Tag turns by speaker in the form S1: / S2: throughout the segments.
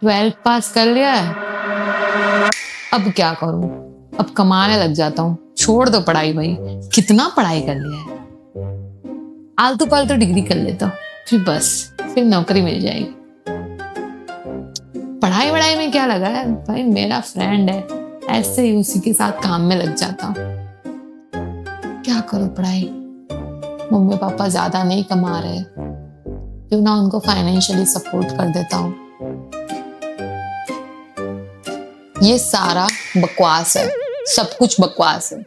S1: 12th पास कर लिया है, अब क्या करूं? अब कमाने लग जाता हूँ। छोड़ दो पढ़ाई भाई, कितना पढ़ाई कर लिया है। आलतू पालतू डिग्री कर लेता हूँ, फिर नौकरी मिल जाएगी। पढ़ाई वढ़ाई में क्या लगा है भाई, मेरा फ्रेंड है, ऐसे ही उसी के साथ काम में लग जाता हूँ। क्या करूं पढ़ाई, मम्मी पापा ज्यादा नहीं कमा रहे, क्यों ना उनको फाइनेंशियली सपोर्ट कर देता हूँ। ये सारा बकवास है, सब कुछ बकवास है।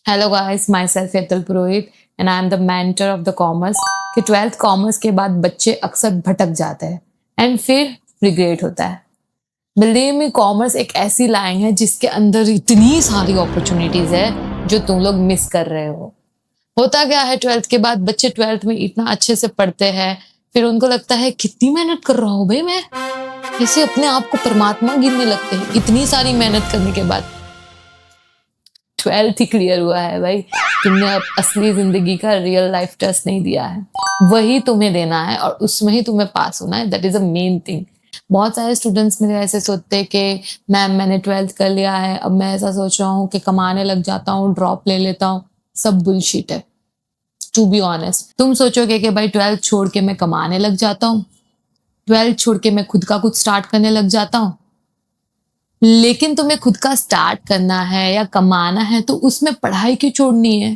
S1: Hello guys, myself Yatul Purohit and I am the mentor of the commerce. कि 12th कॉमर्स के बाद बच्चे अक्सर भटक जाते हैं एंड फिर रिग्रेट होता है। बिलीव मी, कॉमर्स एक ऐसी लाइन है जिसके अंदर इतनी सारी अपॉर्चुनिटीज है जो तुम लोग मिस कर रहे हो। होता क्या है, 12th के बाद बच्चे 12th में इतना अच्छे से पढ़ते हैं, फिर उनको लगता है कितनी मेहनत कर रहा हूं भाई मैं, जैसे अपने आप को परमात्मा गिनने लगते हैं इतनी सारी मेहनत करने के बाद। 12th ही क्लियर हुआ है भाई, तुमने अब असली जिंदगी का रियल लाइफ टेस्ट नहीं दिया है, वही तुम्हें देना है और उसमें ही तुम्हें पास होना है। That is a main thing. बहुत सारे स्टूडेंट्स मेरे ऐसे सोचते हैं कि मैम मैंने 12th कर लिया है, अब मैं ऐसा सोच रहा हूँ कि कमाने लग जाता हूँ, ड्रॉप ले लेता हूँ। सब बुलशिट है। टू बी ऑनेस्ट, तुम सोचोगे कि भाई 12th छोड़ के मैं कमाने लग जाता हूँ, 12th छोड़ के मैं खुद का कुछ स्टार्ट करने लग जाता हूँ, लेकिन तुम्हें खुद का स्टार्ट करना है या कमाना है तो उसमें पढ़ाई क्यों छोड़नी है?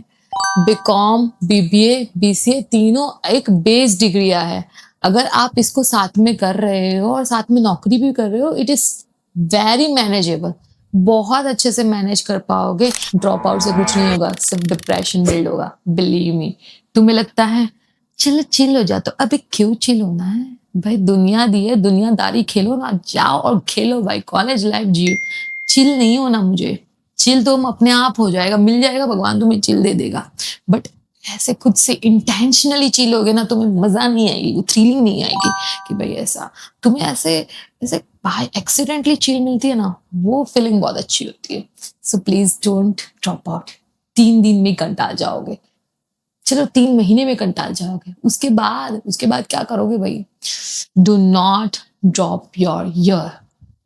S1: बीकॉम, बीबीए, बीसीए तीनों एक बेस डिग्रियां है। अगर आप इसको साथ में कर रहे हो और साथ में नौकरी भी कर रहे हो, इट इज वेरी मैनेजेबल। बहुत अच्छे से मैनेज कर पाओगे। ड्रॉप आउट से कुछ नहीं होगा, सिर्फ डिप्रेशन बिल्ड होगा। बिलीव मी, तुम्हें लगता है चलो चिल हो जाता, अबे क्यों चिल होना है भाई? दुनिया दी है, दुनियादारी खेलो ना, जाओ और खेलो भाई, कॉलेज लाइफ जियो। चिल नहीं होना मुझे, चिल तो अपने आप हो जाएगा, मिल जाएगा, भगवान तुम्हें चिल दे देगा। बट ऐसे खुद से इंटेंशनली चिल होगे ना, तुम्हें मजा नहीं आएगी, वो थ्रिलिंग नहीं आएगी कि भाई ऐसा तुम्हें ऐसे ऐसे बाय एक्सीडेंटली चिल मिलती है ना, वो फीलिंग बहुत अच्छी होती है। So please don't drop out. 3 दिन में कंटाल जाओगे, चलो 3 महीने में कंटाल जाओगे, उसके बाद क्या करोगे भाई? Do not drop your year,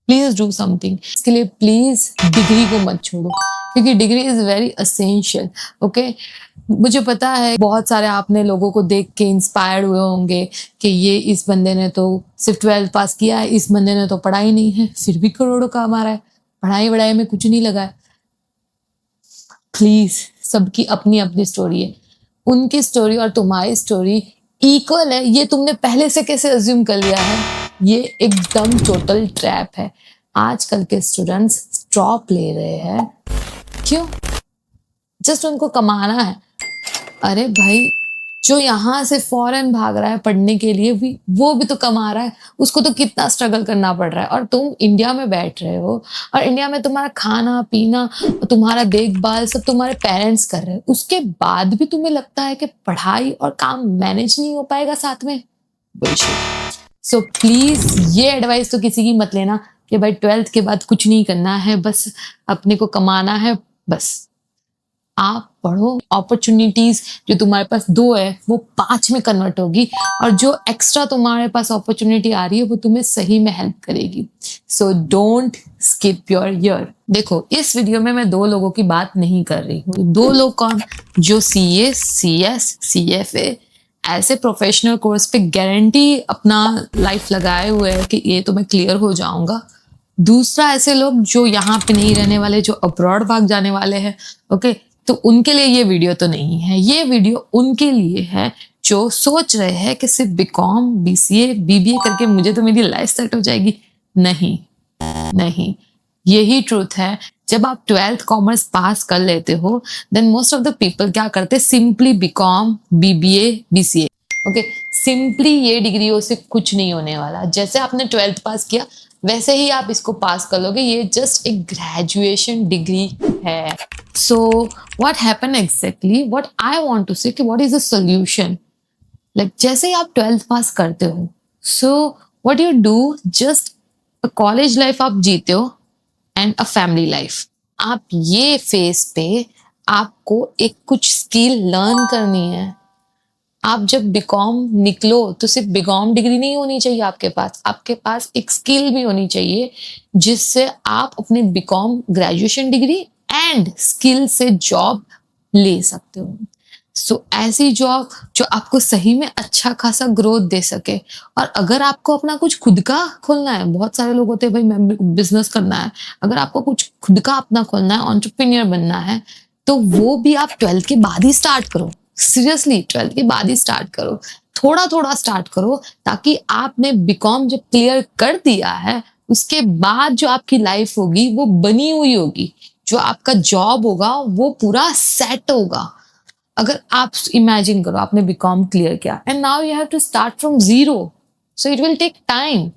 S1: please do something. इसके लिए प्लीज डिग्री को मत छोड़ो, क्योंकि degree is very essential. Okay, मुझे पता है बहुत सारे आपने लोगों को देख के इंस्पायर्ड हुए होंगे कि ये इस बंदे ने तो सिर्फ 12th पास किया है, इस बंदे ने तो पढ़ाई नहीं है फिर भी करोड़ों कमा रहा है, पढ़ाई वढ़ाई में कुछ नहीं लगा है। प्लीज, सबकी अपनी अपनी स्टोरी है, उनकी स्टोरी और तुम्हारी स्टोरी इक्वल है, ये तुमने पहले से कैसे अज्यूम कर लिया है? ये एकदम टोटल ट्रैप है। आजकल के स्टूडेंट्स ड्रॉप ले रहे हैं, क्यों? जस्ट उनको कमाना है। अरे भाई, जो यहाँ से फॉरेन भाग रहा है पढ़ने के लिए भी, वो भी तो कमा रहा है, उसको तो कितना स्ट्रगल करना पड़ रहा है, और तुम इंडिया में बैठ रहे हो और इंडिया में तुम्हारा खाना पीना, तुम्हारा देखभाल सब तुम्हारे पेरेंट्स कर रहे हैं, उसके बाद भी तुम्हें लगता है कि पढ़ाई और काम मैनेज नहीं हो पाएगा साथ में? बुलशिट। सो प्लीज ये एडवाइस तो किसी की मत लेना कि भाई 12th के बाद कुछ नहीं करना है, बस अपने को कमाना है। बस आप पढ़ो, अपॉर्चुनिटीज जो तुम्हारे पास 2 है वो 5 में कन्वर्ट होगी, और जो एक्स्ट्रा तुम्हारे पास अपॉर्चुनिटी आ रही है वो तुम्हें सही में हेल्प करेगी। So don't skip your year. देखो, इस वीडियो में मैं 2 लोगों की बात नहीं कर रही हूँ। 2 लोग कौन? जो सीए, सीएस, सीएफए ऐसे प्रोफेशनल कोर्स पे गारंटी अपना लाइफ लगाए हुए है कि ये तो मैं क्लियर हो जाऊंगा। दूसरा, ऐसे लोग जो यहाँ पे नहीं रहने वाले, जो अब्रॉड भाग जाने वाले हैं। ओके, तो उनके लिए ये वीडियो तो नहीं है, ये वीडियो उनके लिए है जो सोच रहे हैं कि सिर्फ बीकॉम, बीसीए, बीबीए करके मुझे तो मेरी लाइफ सेट हो जाएगी। नहीं नहीं, यही ट्रूथ है। जब आप 12th कॉमर्स पास कर लेते हो, then most of the people क्या करते हैं? Simply BCom, BBA, BCA. Okay, simply ये डिग्रियों से कुछ नहीं होने वाला। जैसे आपने 12th पास किया वैसे ही आप इसको पास कर लोगे, ये जस्ट एक ग्रेजुएशन डिग्री है। So what happen exactly, what I want to say कि what is the solution? Like जैसे ही आप 12th पास करते हो, so what you do, just a college life आप जीते हो एंड अ फैमिली लाइफ। आप ये फेज पे आपको एक कुछ स्किल लर्न करनी है, आप जब बीकॉम निकलो तो सिर्फ बीकॉम डिग्री नहीं होनी चाहिए आपके पास एक स्किल भी होनी चाहिए जिससे आप अपने BCom graduation degree and skill से जॉब ले सकते हो। सो ऐसी जॉब जो आपको सही में अच्छा खासा ग्रोथ दे सके। और अगर आपको अपना कुछ खुद का खोलना है, बहुत सारे लोग होते हैं भाई मैं बिजनेस करना है, अगर आपको कुछ खुद का अपना खोलना है, एंटरप्रेन्योर बनना है, तो वो भी आप 12th के बाद ही स्टार्ट करो। सीरियसली 12th के बाद ही स्टार्ट करो, थोड़ा थोड़ा स्टार्ट करो, ताकि आपने बीकॉम जब क्लियर कर दिया है उसके बाद जो आपकी लाइफ होगी वो बनी हुई होगी, जो आपका जॉब होगा वो पूरा सेट होगा। अगर आप इमेजिन करो आपने बीकॉम क्लियर किया and now you have to start from zero, so it will take time.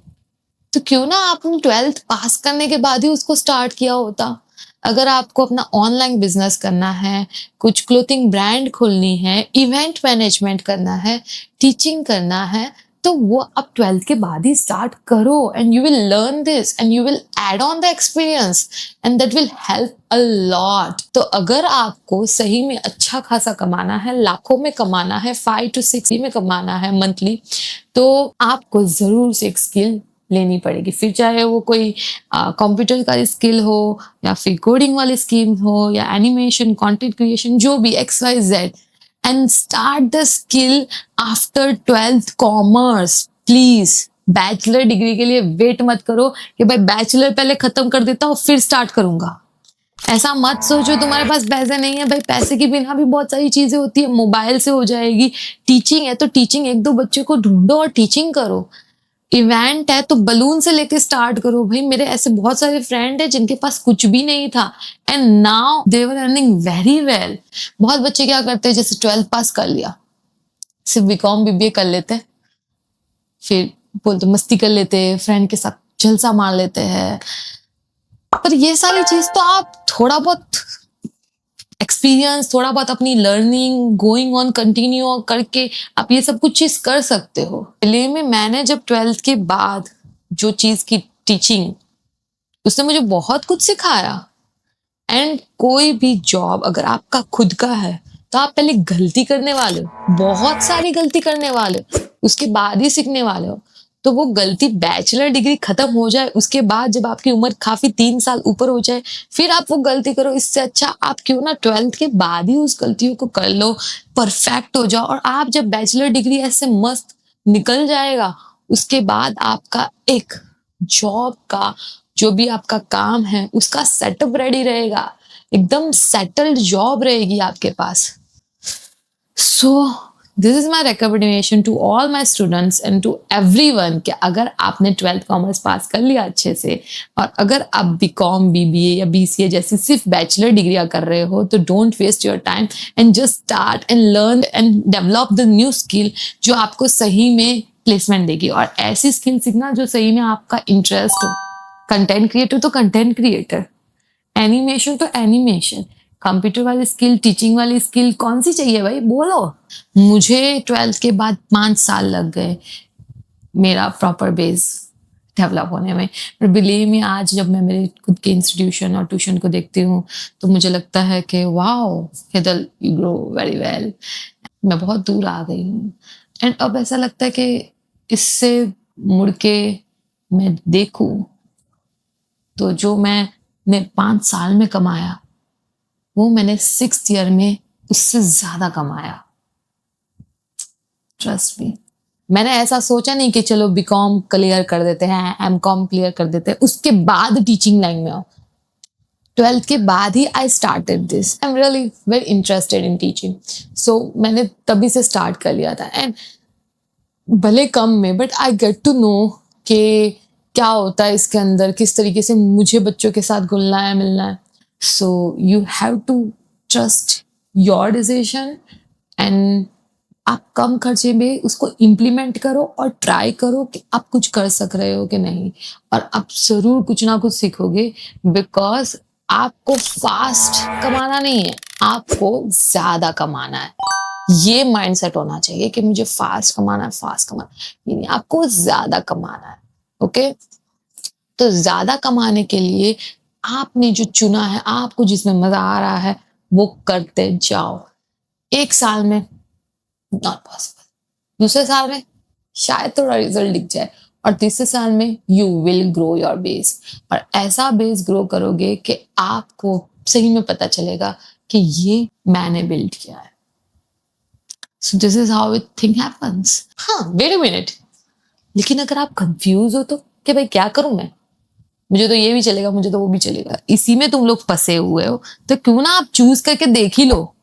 S1: तो क्यों ना आपने 12th पास करने के बाद ही उसको स्टार्ट किया होता। अगर आपको अपना ऑनलाइन बिजनेस करना है, कुछ क्लोथिंग ब्रांड खोलनी है, इवेंट मैनेजमेंट करना है, टीचिंग करना है, तो वो आप 12th के बाद ही स्टार्ट करो and you will learn this and you will add on the experience and that will help a lot. तो अगर आपको सही में अच्छा खासा कमाना है, लाखों में कमाना है, 5 to 6 में कमाना है मंथली, तो आपको जरूर से एक स्किल लेनी पड़ेगी। फिर चाहे वो कोई कंप्यूटर का स्किल हो या फिर कोडिंग वाली स्किल हो या एनिमेशन, कंटेंट क्रिएशन, जो भी XYZ, and start the skill after 12th commerce. Please bachelor degree के लिए वेट मत करो कि भाई बैचलर पहले खत्म कर देता हूँ फिर स्टार्ट करूंगा। ऐसा मत सोचो तुम्हारे पास पैसे नहीं है, भाई पैसे के बिना भी बहुत सारी चीजें होती है, मोबाइल से हो जाएगी। टीचिंग है तो टीचिंग, एक दो बच्चों को ढूंढो और टीचिंग करो। इवेंट है तो बलून से लेके स्टार्ट करो। भाई मेरे ऐसे बहुत सारे फ्रेंड है जिनके पास कुछ भी नहीं था and now they were earning very well. बहुत बच्चे क्या करते हैं, जैसे 12th पास कर लिया, सिर्फ बीकॉम बीबीए कर लेते, फिर बोलते मस्ती कर लेते, फ्रेंड के साथ जलसा मार लेते हैं। पर ये सारी चीज तो आप थोड़ा बहुत एक्सपीरियंस, थोड़ा बहुत अपनी लर्निंग गोइंग ऑन कंटिन्यू करके आप ये सब कुछ चीज कर सकते हो। पहले में मैंने जब 12th के बाद जो चीज की टीचिंग, उसने मुझे बहुत कुछ सिखाया। एंड कोई भी जॉब अगर आपका खुद का है तो आप पहले गलती करने वाले हो, बहुत सारी गलती करने वाले हो, उसके बाद ही सीखने वाले हो। तो वो गलती बैचलर डिग्री खत्म हो जाए उसके बाद, जब आपकी उम्र काफी 3 साल ऊपर हो जाए, फिर आप वो गलती करो। इससे अच्छा आप क्यों ना 12th के बाद ही उस गलतियों को कर लो, परफेक्ट हो जाओ। और आप जब बैचलर डिग्री ऐसे मस्त निकल जाएगा, उसके बाद आपका एक जॉब का जो भी आपका काम है उसका सेटअप रेडी रहेगा, एकदम सेटल्ड जॉब रहेगी आपके पास। So this is my recommendation to all my students and to everyone कि अगर आपने 12th कॉमर्स पास कर लिया अच्छे से, और अगर आप बीकॉम बीबीए या बीसीए जैसी सिर्फ बैचलर डिग्रियां कर रहे हो, तो don't waste your time and just start and learn and develop the new skill जो आपको सही में प्लेसमेंट देगी। और ऐसी स्किल सीखना जो सही में आपका इंटरेस्ट हो। कंटेंट क्रिएटर तो कंटेंट क्रिएटर, एनिमेशन तो एनिमेशन, कंप्यूटर वाली स्किल, टीचिंग वाली स्किल कौन सी चाहिए भाई बोलो। मुझे 12th के बाद 5 साल लग गए मेरा प्रॉपर बेस डेवलप होने में। पर बिलीव मी, आज जब मैं मेरे खुद के इंस्टीट्यूशन और ट्यूशन को देखती हूँ तो मुझे लगता है कि वाओ हिदल यू ग्रो वेरी वेल, मैं बहुत दूर आ गई हूँ। एंड अब ऐसा लगता है कि इससे मुड़ के मैं देखूं तो जो मैंने 5 साल में कमाया वो मैंने 6th ईयर में उससे ज्यादा कमाया। ट्रस्ट मी, मैंने ऐसा सोचा नहीं कि चलो बीकॉम क्लियर कर देते हैं, एमकॉम क्लियर कर देते हैं, उसके बाद टीचिंग लाइन में आओ। 12th के बाद ही I started this. I am really very interested in teaching, so मैंने तभी से स्टार्ट कर लिया था। एंड भले कम में, but I get to know कि क्या होता है इसके अंदर, किस तरीके से मुझे बच्चों के साथ घुलना है, मिलना है। So you have to trust your decision and आप कम खर्चे में उसको इम्प्लीमेंट करो और ट्राई करो कि आप कुछ कर सक रहे हो कि नहीं। और आप जरूर कुछ ना कुछ सीखोगे, बिकॉज आपको फास्ट कमाना नहीं है, आपको ज्यादा कमाना है। ये माइंडसेट होना चाहिए कि मुझे फास्ट कमाना है, फास्ट कमाना है, नहीं, आपको ज्यादा कमाना है। ओके, तो ज्यादा कमाने के लिए आपने जो चुना है, आपको जिसमें मजा आ रहा है वो करते जाओ। 1 साल में नॉट पॉसिबल। दूसरे साल में शायद थोड़ा रिजल्ट दिख जाए, और तीसरे साल में you will grow your base, और ऐसा बेस ग्रो करोगे कि आपको सही में पता चलेगा कि ये मैंने बिल्ड किया है. सो this is how it thing happens. हाँ, वेट अ मिनट, लेकिन अगर आप कंफ्यूज हो तो कि भाई क्या करूं मैं, मुझे तो ये भी चलेगा, मुझे तो वो भी चलेगा, इसी में तुम लोग फंसे हुए हो, तो क्यों ना आप चूज करके देख ही लो.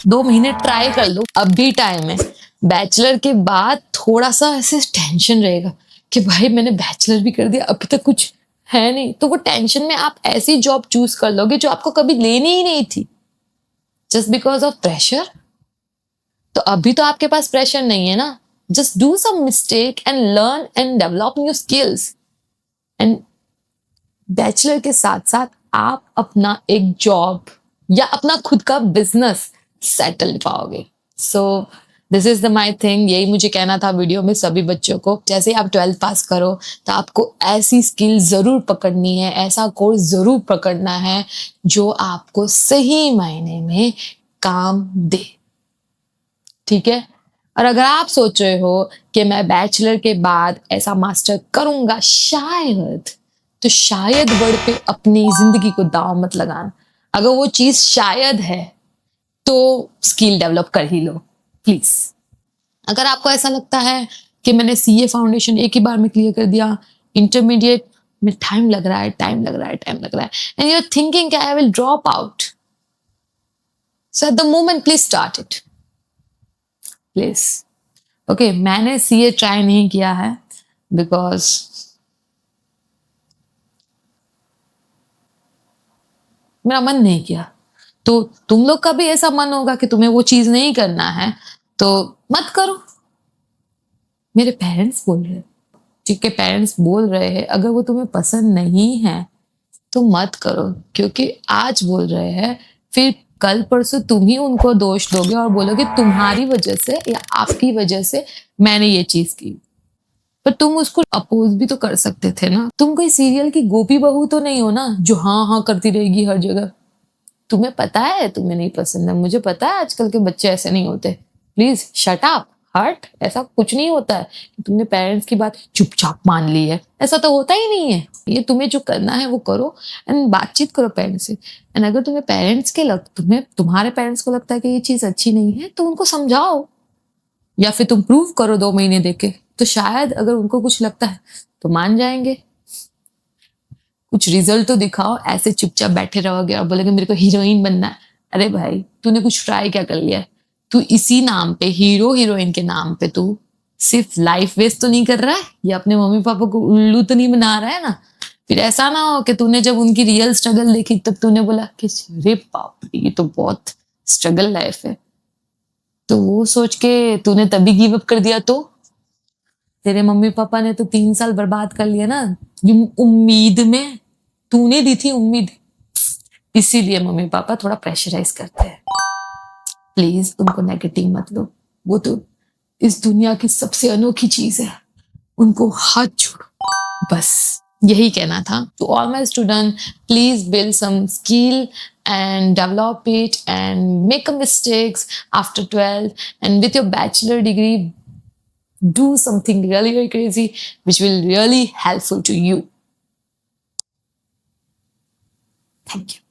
S1: 2 महीने ट्राई कर लो, अब भी टाइम है. बैचलर के बाद थोड़ा सा ऐसे टेंशन रहेगा कि भाई मैंने बैचलर भी कर दिया, अभी तक कुछ है नहीं, तो वो टेंशन में आप ऐसी जॉब चूज कर लोगे जो आपको कभी लेनी ही नहीं थी, जस्ट बिकॉज ऑफ प्रेशर. तो अभी तो आपके पास प्रेशर नहीं है ना. Just do some mistake and learn and develop new skills. And bachelor के साथ साथ आप अपना एक जॉब या अपना खुद का बिजनेस सेटल पाओगे. सो this is the my thing. यही मुझे कहना था वीडियो में सभी बच्चों को. जैसे आप 12th पास करो तो आपको ऐसी स्किल जरूर पकड़नी है, ऐसा कोर्स जरूर पकड़ना है जो आपको सही मायने में काम दे. ठीक है. और अगर आप सोच रहे हो कि मैं बैचलर के बाद ऐसा मास्टर करूंगा शायद, तो शायद वर्ड पे अपनी जिंदगी को दांव मत लगाना. अगर वो चीज शायद है तो स्किल डेवलप कर ही लो प्लीज. अगर आपको ऐसा लगता है कि मैंने सीए फाउंडेशन एक ही बार में क्लियर कर दिया, इंटरमीडिएट में टाइम लग रहा है, टाइम लग रहा है, टाइम लग रहा है, and you are thinking I will drop out, so at the moment please start it please. Okay, मैंने सीए ट्राई नहीं किया है बिकॉज मेरा मन नहीं किया. तो तुम लोग का भी ऐसा मन होगा कि तुम्हें वो चीज नहीं करना है तो मत करो. मेरे पेरेंट्स बोल रहे हैं, ठीक है, पेरेंट्स बोल रहे हैं, अगर वो तुम्हें पसंद नहीं है तो मत करो, क्योंकि आज बोल रहे हैं फिर कल परसों तुम ही उनको दोष दोगे और बोलोगे तुम्हारी वजह से या आपकी वजह से मैंने ये चीज की. पर तुम उसको अपोज भी तो कर सकते थे ना. तुम कोई सीरियल की गोपी बहू तो नहीं हो ना जो हाँ हाँ करती रहेगी हर जगह. तुम्हें पता है तुम्हें नहीं पसंद है, मुझे पता है आजकल के बच्चे ऐसे नहीं होते. प्लीज शट अप, हट. ऐसा कुछ नहीं होता है कि तुमने पेरेंट्स की बात चुपचाप मान ली है, ऐसा तो होता ही नहीं है. ये तुम्हें जो करना है वो करो एंड बातचीत करो पेरेंट्स से. एंड अगर तुम्हें पेरेंट्स के तुम्हें तुम्हारे पेरेंट्स को लगता है कि ये चीज अच्छी नहीं है तो उनको समझाओ, या फिर तुम प्रूव करो 2 महीने देके, तो शायद अगर उनको कुछ लगता है तो मान जाएंगे. कुछ रिजल्ट तो दिखाओ, ऐसे चुपचाप बैठे रहोगे और बोलोगे मेरे को हीरोइन बनना है. अरे भाई तूने कुछ ट्राई क्या कर लिया है? तू इसी नाम पे, हीरो हीरोइन के नाम पे, तू सिर्फ लाइफ वेस्ट तो नहीं कर रहा है या अपने मम्मी पापा को उल्लू तो नहीं बना रहा है ना. फिर ऐसा ना हो कि तूने जब उनकी रियल स्ट्रगल देखी तब तूने बोला कि अरे बाप रे ये तो बहुत स्ट्रगल लाइफ है, तो वो सोच के तूने तभी गिव अप कर दिया. तो तेरे मम्मी पापा ने तो 3 साल बर्बाद कर लिया ना उम्मीद में. तूने दी थी उम्मीद, इसीलिए मम्मी पापा थोड़ा प्रेशराइज करते हैं. प्लीज उनको नेगेटिव मत लो, वो तो इस दुनिया की सबसे अनोखी चीज है, उनको हाथ जोड़ो. बस यही कहना था. To all my student, please build some skill and develop it and make a mistakes after 12th, and with your bachelor degree do something really very crazy which will really helpful to you. Thank you.